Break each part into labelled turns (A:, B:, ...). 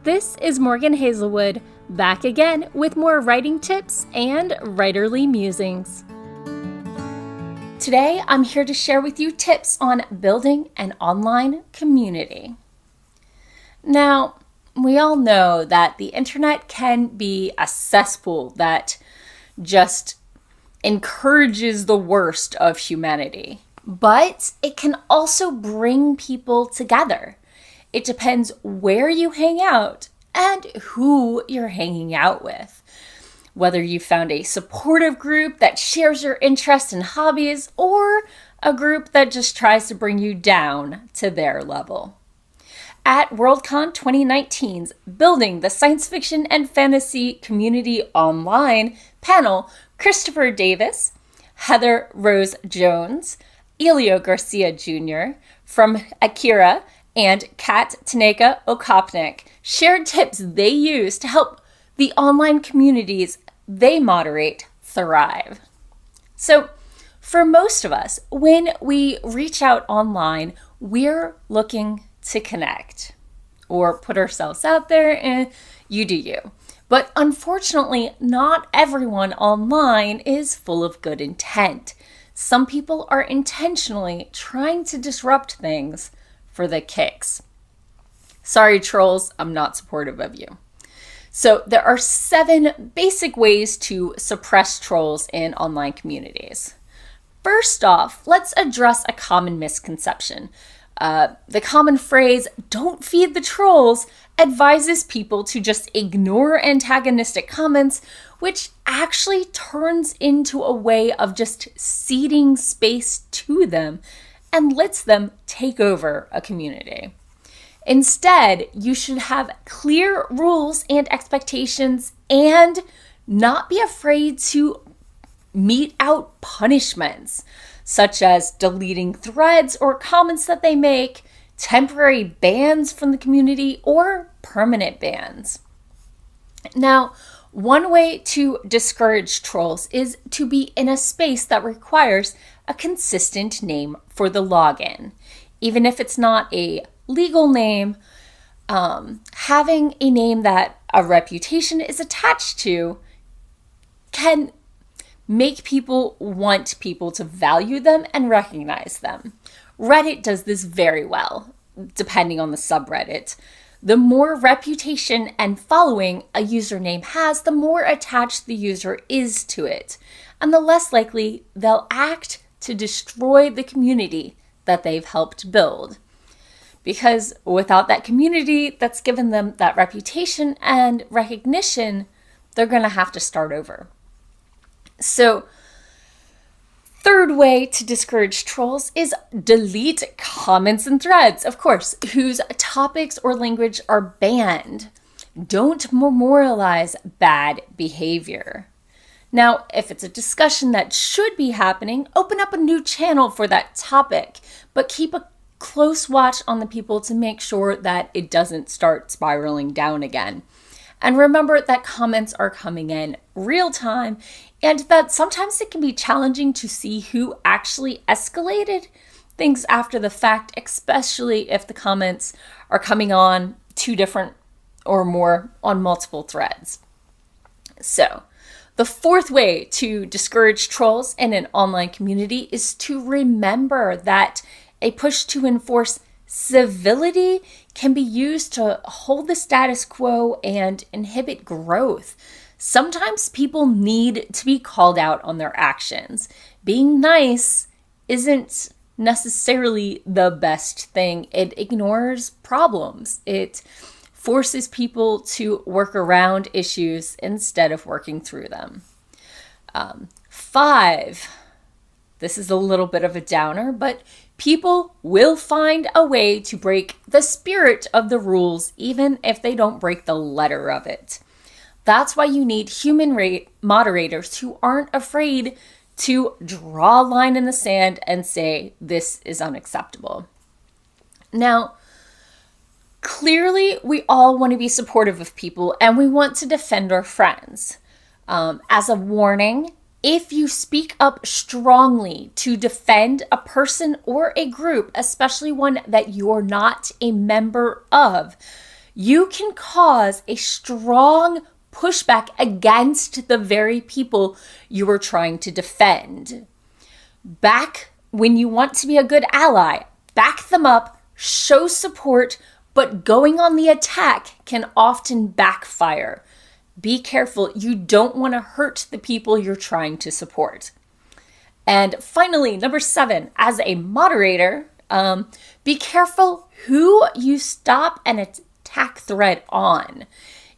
A: This is Morgan Hazelwood, back again with more writing tips and writerly musings. Today, I'm here to share with you tips on building an online community. Now, we all know that the internet can be a cesspool that just encourages the worst of humanity, but it can also bring people together. It depends where you hang out and who you're hanging out with. Whether you found a supportive group that shares your interests and hobbies, or a group that just tries to bring you down to their level. At WorldCon 2019's Building the Science Fiction and Fantasy Community Online panel, Christopher Davis, Heather Rose Jones, Elio García Jr., fromahkyra, and Kat Tanaka Okopnik shared tips they use to help the online communities they moderate thrive. So, for most of us, when we reach out online, we're looking to connect or put ourselves out there, and you do you. But unfortunately, not everyone online is full of good intent. Some people are intentionally trying to disrupt things for the kicks. Sorry, trolls, I'm not supportive of you. So there are 7 basic ways to suppress trolls in online communities. First off, let's address a common misconception. The common phrase, "don't feed the trolls," advises people to just ignore antagonistic comments, which actually turns into a way of just ceding space to them and lets them take over a community. Instead, you should have clear rules and expectations and not be afraid to mete out punishments, such as deleting threads or comments that they make, temporary bans from the community, or permanent bans. Now, one way to discourage trolls is to be in a space that requires a consistent name for the login. Even if it's not a legal name, having a name that a reputation is attached to can make people want people to value them and recognize them. Reddit does this very well, depending on the subreddit. The more reputation and following a username has, the more attached the user is to it, and the less likely they'll act to destroy the community that they've helped build. Because without that community that's given them that reputation and recognition, they're going to have to start over. So, third way to discourage trolls is delete comments and threads, of course, whose topics or language are banned. Don't memorialize bad behavior. Now, if it's a discussion that should be happening, open up a new channel for that topic, but keep a close watch on the people to make sure that it doesn't start spiraling down again. And remember that comments are coming in real time, and that sometimes it can be challenging to see who actually escalated things after the fact, especially if the comments are coming on 2 different or more on multiple threads. So, the 4th way to discourage trolls in an online community is to remember that a push to enforce civility can be used to hold the status quo and inhibit growth. Sometimes people need to be called out on their actions. Being nice isn't necessarily the best thing. It ignores problems. It forces people to work around issues instead of working through them. 5, this is a little bit of a downer, but people will find a way to break the spirit of the rules, even if they don't break the letter of it. That's why you need human moderators who aren't afraid to draw a line in the sand and say, this is unacceptable. Now, clearly, we all want to be supportive of people and we want to defend our friends. As a warning, if you speak up strongly to defend a person or a group, especially one that you're not a member of, you can cause a strong pushback against the very people you are trying to defend. Back when you want to be a good ally, back them up, show support, but going on the attack can often backfire. Be careful, you don't want to hurt the people you're trying to support. And finally, number 7, as a moderator, be careful who you stop an attack thread on.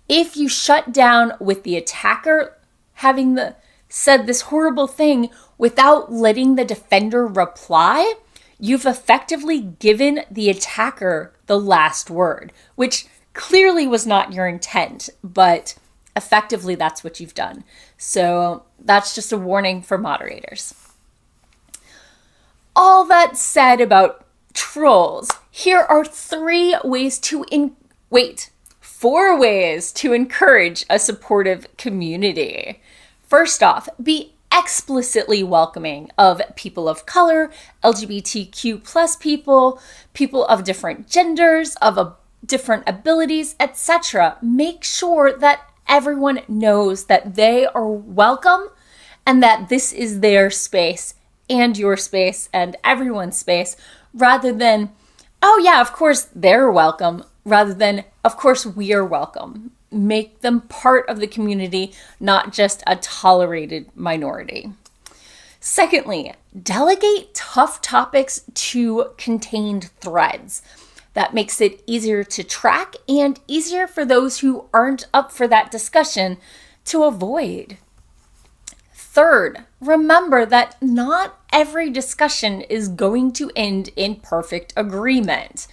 A: If you shut down with the attacker having said this horrible thing without letting the defender reply, you've effectively given the attacker the last word, which clearly was not your intent, but effectively that's what you've done. So that's just a warning for moderators. All that said about trolls, here are 4 ways to encourage a supportive community. First off, be explicitly welcoming of people of color, LGBTQ plus people of different genders, of different abilities, etc. Make sure that everyone knows that they are welcome and that this is their space and your space and everyone's space, rather than, oh yeah, of course they're welcome, rather than, of course we are welcome. Make them part of the community, not just a tolerated minority. Secondly, delegate tough topics to contained threads. That makes it easier to track and easier for those who aren't up for that discussion to avoid. Third, remember that not every discussion is going to end in perfect agreement.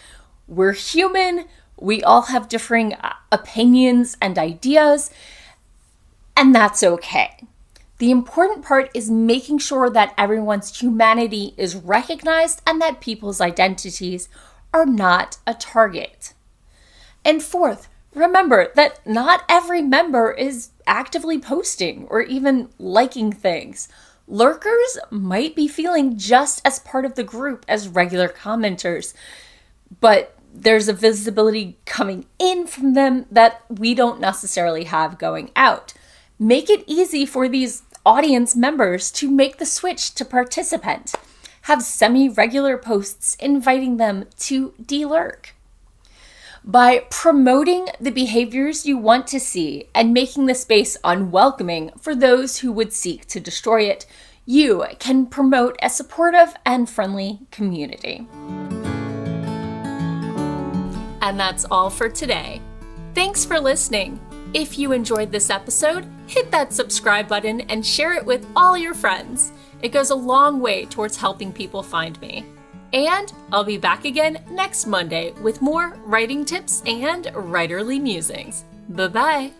A: We're human. We all have differing opinions and ideas, and that's okay. The important part is making sure that everyone's humanity is recognized and that people's identities are not a target. And fourth, remember that not every member is actively posting or even liking things. Lurkers might be feeling just as part of the group as regular commenters, but there's a visibility coming in from them that we don't necessarily have going out. Make it easy for these audience members to make the switch to participant. Have semi-regular posts inviting them to de-lurk. By promoting the behaviors you want to see and making the space unwelcoming for those who would seek to destroy it, you can promote a supportive and friendly community. And that's all for today. Thanks for listening. If you enjoyed this episode, hit that subscribe button and share it with all your friends. It goes a long way towards helping people find me. And I'll be back again next Monday with more writing tips and writerly musings. Bye-bye.